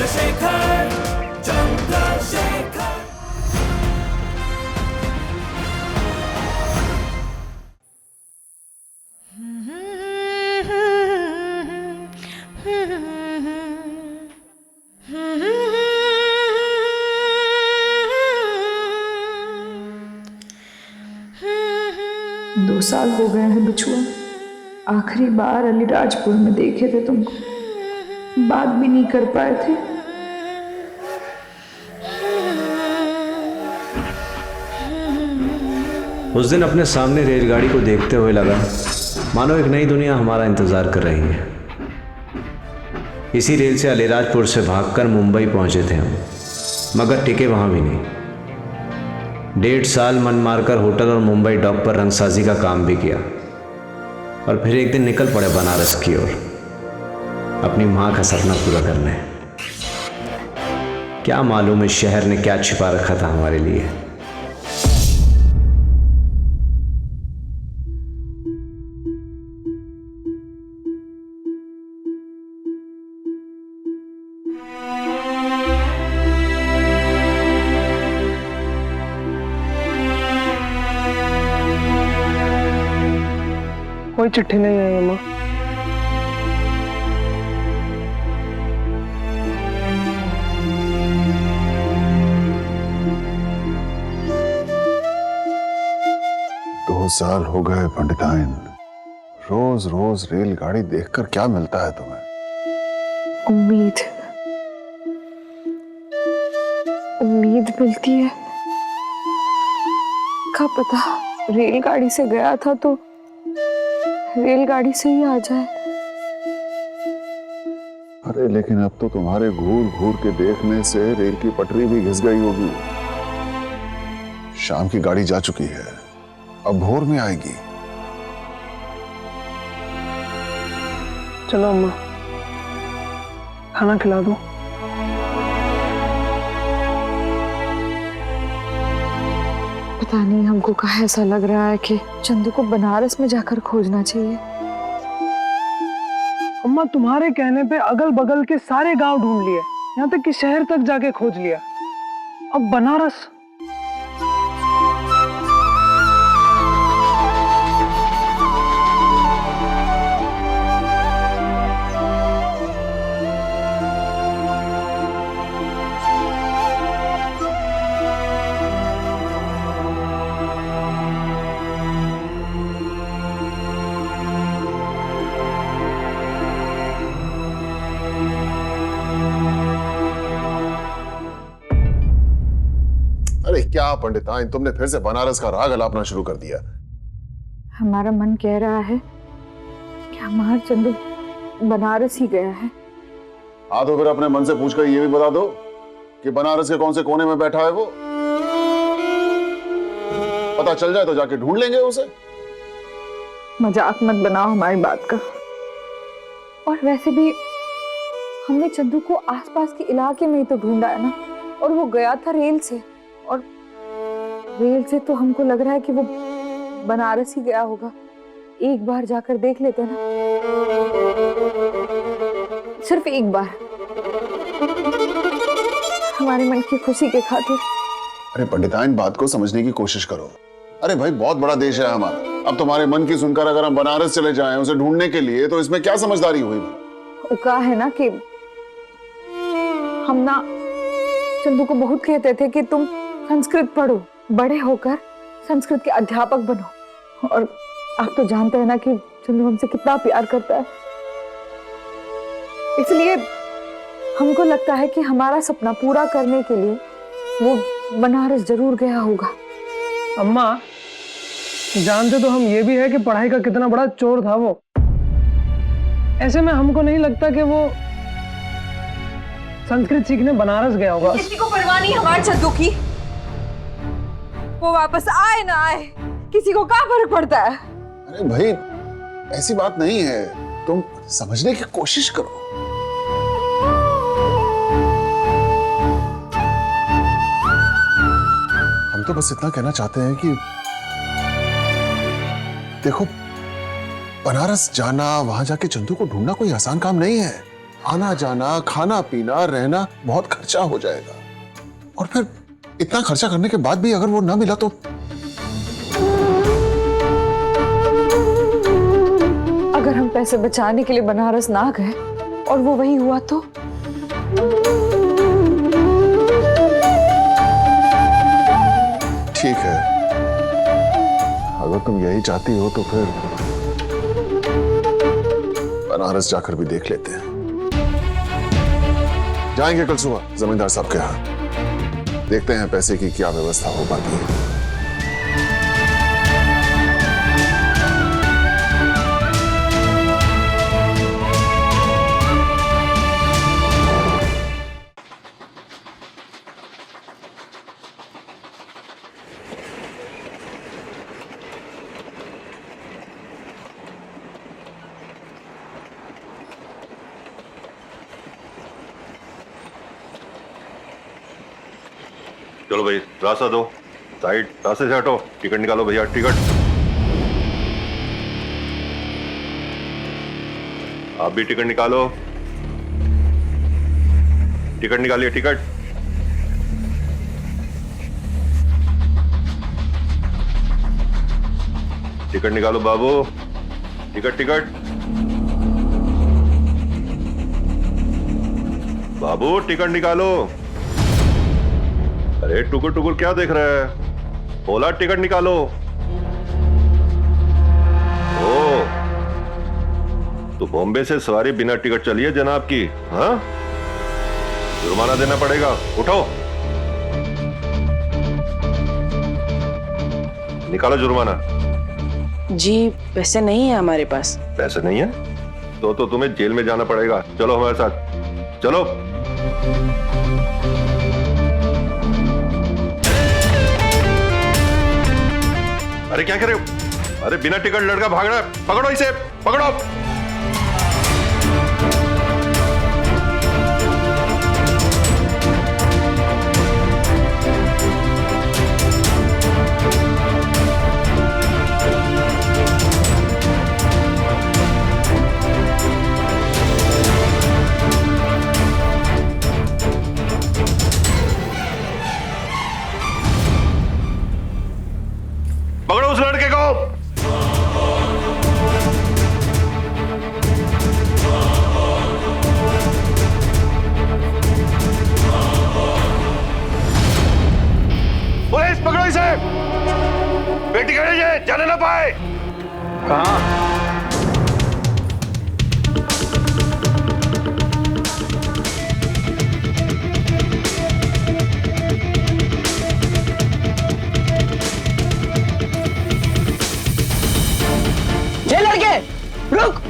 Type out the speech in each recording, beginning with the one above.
चंद्रशेखर चंद्रशेखर। दो साल हो गए हैं बिछुआ। आखिरी बार अलीराजपुर में देखे थे तुमको, बात भी नहीं कर पाए थे। उस दिन अपने सामने रेलगाड़ी को देखते हुए लगा मानो एक नई दुनिया हमारा इंतजार कर रही है। इसी रेल से अलीराजपुर से भागकर मुंबई पहुंचे थे हम, मगर टिके वहां भी नहीं। 1.5 साल मन मारकर होटल और मुंबई डॉक पर रंगसाजी का काम भी किया, और फिर एक दिन निकल पड़े बनारस की ओर, अपनी माँ का सपना पूरा करने। क्या मालूम इस शहर ने क्या छिपा रखा था हमारे लिए। कोई चिट्ठी नहीं आई अम्मा। दो साल हो गए पंडिताइन, रोज रोज रेलगाड़ी देखकर क्या मिलता है तुम्हें? उम्मीद, उम्मीद मिलती है। क्या पता रेलगाड़ी से गया था तो रेलगाड़ी से ही आ जाए। अरे लेकिन अब तो तुम्हारे घूर घूर के देखने से रेल की पटरी भी घिस गई होगी। शाम की गाड़ी जा चुकी है, अब भोर में आएगी। चलो अम्मा, खाना खिला दो। पता नहीं हमको कहाँ ऐसा लग रहा है कि चंदू को बनारस में जाकर खोजना चाहिए। अम्मा तुम्हारे कहने पे अगल बगल के सारे गांव ढूंढ लिए, यहाँ तक कि शहर तक जाके खोज लिया। अब बनारस? अरे क्या पंडिताइन, तुमने फिर से बनारस का राग अलापना शुरू कर दिया। हमारा मन कह रहा है कि हमारा चंदू बनारस ही गया है। हाँ तो फिर अपने मन से पूछकर ये भी बता दो कि बनारस के कौन से कोने में बैठा है वो। पता चल जाए तो जाके ढूंढ लेंगे उसे। मजाक मत बनाओ हमारी बात का। और वैसे भी हमने चंदू को आसपास के इलाके में ही तो ढूंढा है ना, और वो गया था रेल से, और रेल से तो हमको लग रहा है कि वो बनारस ही गया होगा। एक बार जाकर देख लेते ना, सिर्फ एक बार, हमारे मन की खुशी के खातिर। अरे पंडिताइन, बात को समझने की कोशिश करो। अरे भाई, बहुत बड़ा देश है हमारा। अब तुम्हारे मन की सुनकर अगर हम बनारस चले जाएं उसे ढूंढने के लिए, तो इसमें क्या समझदारी हुई? वो कहा है ना कि हम ना चंदू को बहुत कहते थे कि तुम संस्कृत पढ़ो, बड़े होकर संस्कृत के अध्यापक बनो। और आप तो जानते हैं ना कि चंदू हमसे कितना प्यार करता है। इसलिए हमको लगता है कि हमारा सपना पूरा करने के लिए वो बनारस जरूर गया होगा। अम्मा, जानते तो हम ये भी है कि पढ़ाई का कितना बड़ा चोर था वो। ऐसे में हमको नहीं लगता कि वो संस्कृत सीखने बनारस गया होगा। किसी को परवाह नहीं हमारे चंदू की, वो वापस आए ना आए किसी को क्या फर्क पड़ता है। अरे भाई, ऐसी बात नहीं है, तुम समझने की कोशिश करो। हम तो बस इतना कहना चाहते हैं कि देखो, बनारस जाना, वहां जाके चंदू को ढूंढना कोई आसान काम नहीं है। आना जाना, खाना पीना, रहना बहुत खर्चा हो जाएगा। और फिर इतना खर्चा करने के बाद भी अगर वो ना मिला तो अगर हम पैसे बचाने के लिए बनारस ना गए और वो वही हुआ तो? ठीक है, अगर तुम यही चाहती हो तो फिर बनारस जाकर भी देख लेते हैं। जाएंगे कल सुबह जमींदार साहब के यहाँ, देखते हैं पैसे की क्या व्यवस्था हो पाती है। चलो भाई, रास्ता दो, साइड रास्ते से हटो, टिकट निकालो भैया, टिकट। आप भी टिकट निकालो, टिकट निकालिए, टिकट। टिकट निकालो बाबू, टिकट टिकट। बाबू टिकट निकालो। अरे टुकुर टुकुर क्या देख रहा है, बोला टिकट निकालो। ओ, तो बॉम्बे से सवारी बिना टिकट चली है जनाब की? हाँ, जुर्माना देना पड़ेगा, उठो, निकालो जुर्माना। जी पैसे नहीं है हमारे पास। पैसे नहीं है तो तुम्हें जेल में जाना पड़ेगा। चलो हमारे साथ, चलो। अरे क्या कर रहे हो? अरे बिना टिकट लड़का भाग रहा है, पकड़ो इसे, पकड़ो। पकड़ो उस लड़के को। पुलिस पकड़ो इसे, बेटी करेंगे जाने ना पाए। कहाँ? लड़के रुक।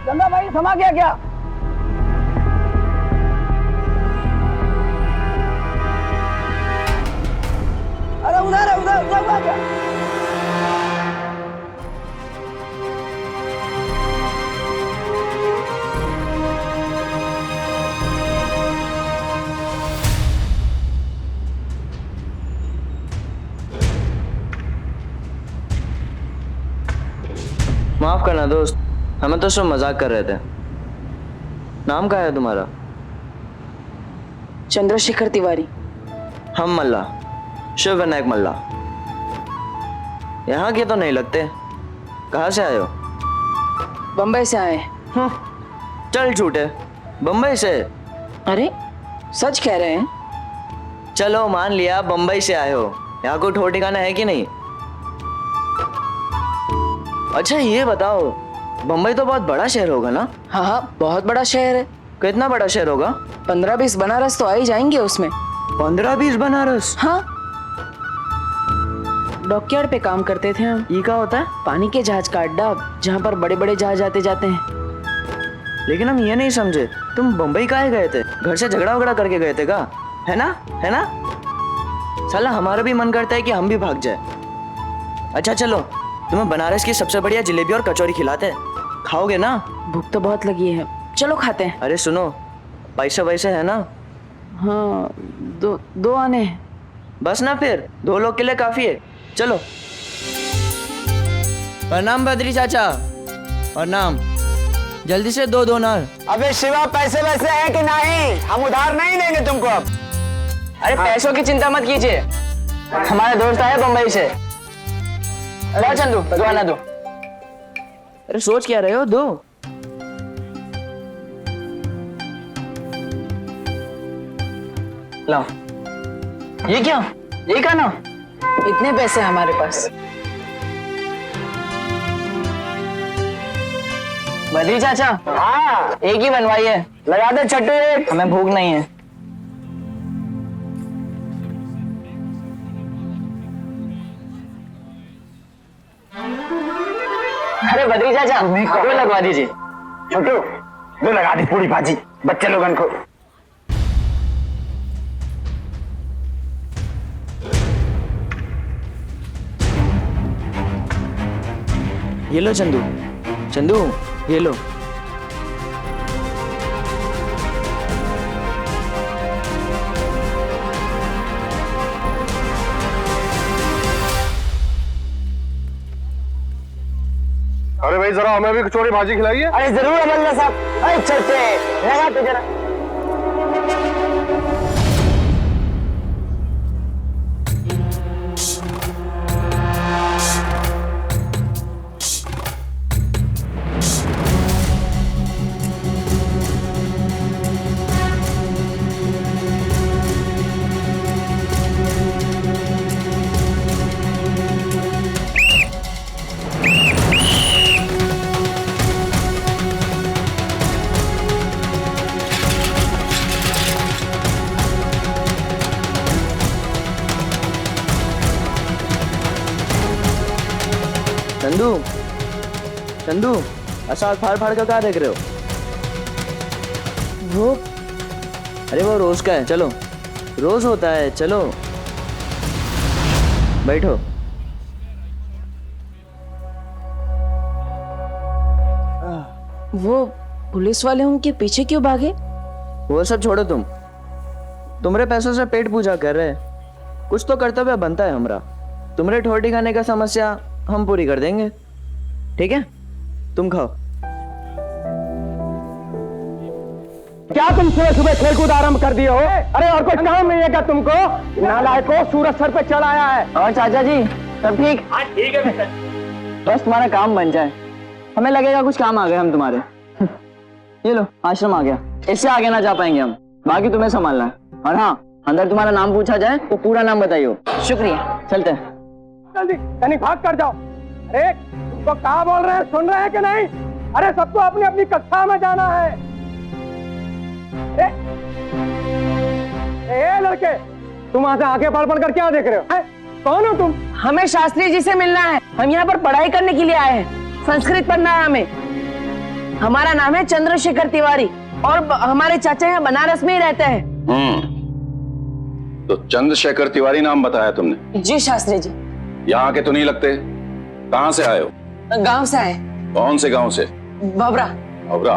गंगा भाई समा गया क्या? अरे उधर है, उधर उधर हुआ क्या? दोस्त, हमें तो सिर्फ मजाक कर रहे थे। नाम क्या है तुम्हारा? चंद्रशेखर तिवारी। हम मल्ला, शिव विनायक मल्ला। यहाँ के तो नहीं लगते, कहाँ से आए हो? बम्बई से आए। चल झूठे, बम्बई से? अरे सच कह रहे हैं। चलो मान लिया बम्बई से आए हो, यहाँ कोई ठोर ठिकाना है कि नहीं? अच्छा ये बताओ, बम्बई तो बहुत बड़ा शहर होगा ना? हाँ हाँ, बहुत बड़ा शहर है। कितना बड़ा शहर होगा? 15-20 बनारस तो आ ही जाएंगे उसमें। 15-20 बनारस? हाँ, डॉकयार्ड पे काम करते थे हम। ये क्या होता है? पानी के जहाज का अड्डा, जहाँ पर बड़े बड़े जहाज आते जाते हैं। लेकिन हम ये नहीं समझे, तुम बम्बई काहे गए थे? घर से झगड़ा वगड़ा करके गए थे का? है ना? है ना? साला हमारा भी मन करता है कि हम भी भाग जाए। अच्छा चलो, तुम्हें बनारस की सबसे बढ़िया जलेबी और कचौरी खिलाते हैं, खाओगे ना? भूख तो बहुत लगी है, चलो खाते हैं। अरे सुनो, पैसे वैसे है ना? हाँ, दो आने हैं। बस ना, फिर 2 लोग के लिए काफी है। चलो। प्रणाम बद्री चाचा। प्रणाम। जल्दी से 2 डोनर। अबे शिवा, पैसे वैसे है कि नहीं? हम उधार नहीं देंगे तुमको अब। अरे पैसों की चिंता मत कीजिए, हमारे दोस्त आए बम्बई से। ला चंदू, भगवाना दो। अरे सोच क्या रहे हो? दो। लाओ। ये क्या? ये क्या ना? इतने पैसे हमारे पास। बद्री चाचा, हाँ, एक ही बनवाइए। लगा दे छट्टू एक। हमें भूख नहीं है। अरे बद्री चाचा, दो लगवा दीजिए। छट्टू, दो लगा दी पूरी भाजी बच्चे लोगन को। ये लो चंदू, चंदू ये लो। अरे भाई जरा हमें भी कचौड़ी भाजी खिलाइए। अरे जरूर अमल्ला साहब। अरे चलते लगा तो जरा। चंदू, चंदू, ऐसा फाड़ फाड़ कर क्या देख रहे हो? वो अरे वो रोज का है, चलो। रोज होता है, चलो बैठो। वो पुलिस वाले उनके पीछे क्यों भागे? वो सब छोड़ो तुम। तुम्हारे पैसों से पेट पूजा कर रहे हैं, कुछ तो कर्तव्य बनता है हमारा। तुम्हारे ठोटी खाने का समस्या हम पूरी कर देंगे, ठीक है? तुम खाओ। क्या तुम सुबह सुबह खेलकूद आरंभ कर दिए हो? अरे और कोई काम नहीं है क्या तुमको? नालायकों, सूरज सर पे चढ़ आया है। और चाचा जी सब ठीक? हाँ ठीक है बेटा। बस तुम्हारा काम बन जाए, हमें लगेगा कुछ काम आ गए हम तुम्हारे। ये लो आश्रम आ गया, इससे आगे ना जा पाएंगे हम, बाकी तुम्हें संभालना है। और हाँ, अंदर तुम्हारा नाम पूछा जाए तो पूरा नाम बताइए। शुक्रिया। चलते हैं। जल्दी कहीं भाग कर जाओ। अरे तुमको क्या बोल रहे हैं, सुन रहे हैं कि नहीं? अरे सबको अपनी अपनी कक्षा में जाना है। ए लड़के, तुम वहां से आगे पढ़ पढ़ कर क्या देख रहे हो? कौन हो तुम? हमें शास्त्री जी से मिलना है, हम यहाँ पर पढ़ाई करने के लिए आए हैं, संस्कृत पढ़ना है हमें। हमारा नाम है चंद्रशेखर तिवारी और हमारे चाचा यहाँ बनारस में ही रहते हैं। तो चंद्रशेखर तिवारी नाम बताया तुमने? जी शास्त्री जी। यहाँ के तो नहीं लगते, कहाँ से आए हो? गांव से आए। कौन से गांव से? बबरा। बबरा?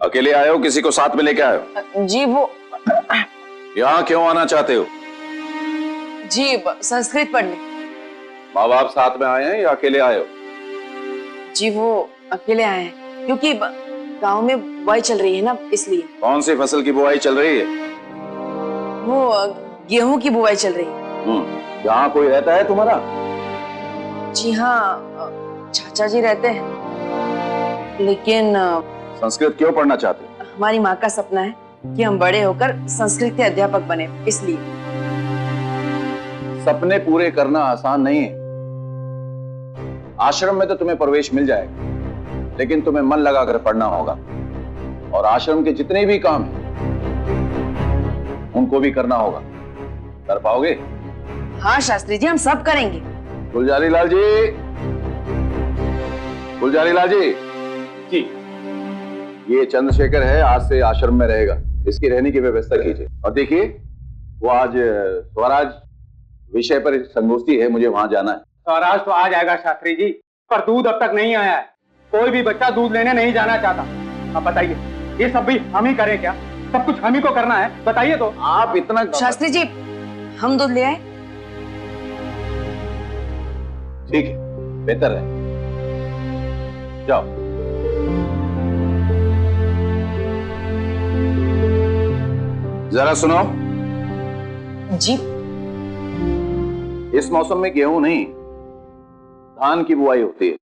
अकेले आए हो, किसी को साथ में लेके आए हो? जी वो यहाँ क्यों आना चाहते हो? जी संस्कृत पढ़ने। माँ बाप साथ में आए हैं या अकेले आए हो? जी वो अकेले आए हैं क्योंकि गांव में बुआई चल रही है ना, इसलिए। कौन सी फसल की बुआई चल रही है? वो गेहूं की बुआई चल रही है। यहाँ कोई रहता है तुम्हारा? जी हाँ, चाचा जी रहते हैं, लेकिन संस्कृत क्यों पढ़ना चाहते हो? हमारी माँ का सपना है कि हम बड़े होकर संस्कृत के अध्यापक बने, इसलिए। सपने पूरे करना आसान नहीं है। आश्रम में तो तुम्हें प्रवेश मिल जाएगा, लेकिन तुम्हें मन लगाकर पढ़ना होगा और आश्रम के जितने भी काम हैं उनको भी करना होगा। कर पाओगे? हाँ शास्त्री जी, हम सब करेंगे। गुलजारी लाल जी, गुलजारी लाल जी जी, ये चंद्रशेखर है, आज से आश्रम में रहेगा। इसकी रहने की व्यवस्था कीजिए। और देखिए, वो आज स्वराज विषय पर संगोष्ठी है, मुझे वहां जाना है। स्वराज तो आ जाएगा शास्त्री जी, पर दूध अब तक नहीं आया है। कोई भी बच्चा दूध लेने नहीं जाना चाहता। अब बताइए, ये सब भी हम ही करें क्या? सब कुछ हम ही को करना है, बताइए तो। आप इतना शास्त्री जी, हम दूध ले आए। ठीक है, बेहतर है। जाओ। जरा सुनो जी। इस मौसम में गेहूं नहीं, धान की बुआई होती है।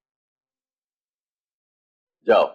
जाओ।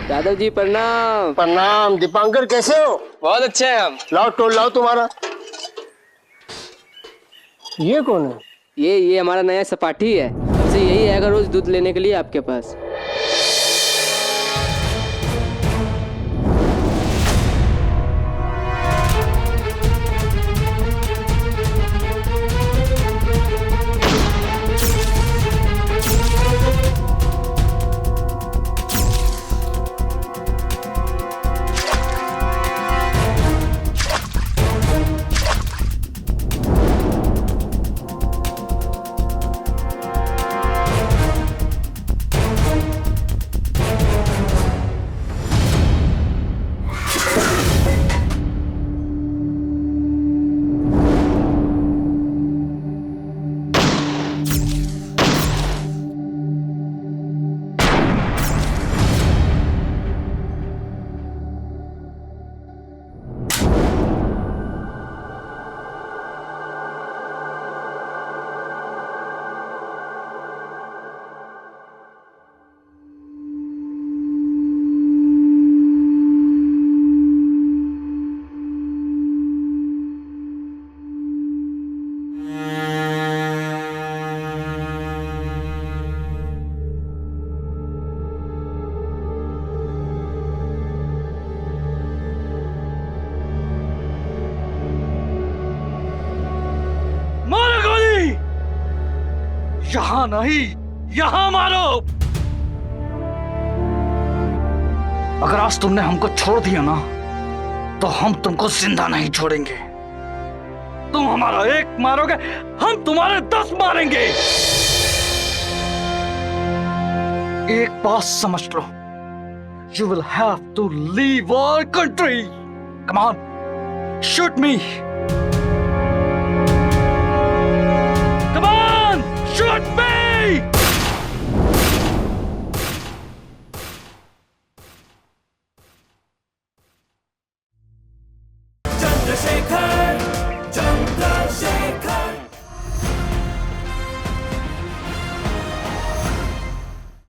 दादाजी प्रणाम। प्रणाम। दीपांकर कैसे हो? बहुत अच्छे हैं हम। लाओ टोल लाओ तुम्हारा। ये कौन है? ये हमारा नया सपाठी है। हमसे यही आएगा रोज दूध लेने के लिए आपके पास। यहाँ नहीं, यहाँ मारो। अगर आज तुमने हमको छोड़ दिया ना, तो हम तुमको जिंदा नहीं छोड़ेंगे। तुम हमारा एक मारोगे, हम तुम्हारे 10 मारेंगे। एक बात समझ लो, you will have to leave our country. Come on, shoot me. Come on, shoot me. Chandrasekhar